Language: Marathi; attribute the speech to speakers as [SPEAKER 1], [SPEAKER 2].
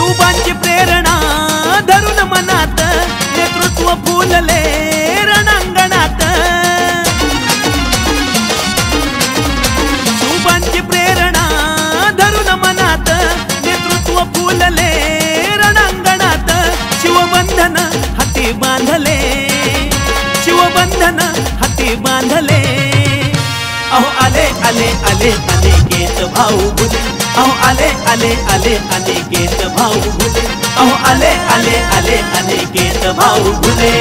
[SPEAKER 1] शिवबांची प्रेरणा धरून मनात नेतृत्व फुलले रणांगणात। शिवबांची प्रेरणा धरून मनात नेतृत्व फुलले रणांगणात। शिवबंधन हाती बांधले, शिवबंधन हाती बांधले। अहो आले आले आले अनिकेत भाऊ बुले, अहो आले आले आले अनिकेत भाऊ बुले, अहो आले आले आले अनिकेत भाऊ बुले।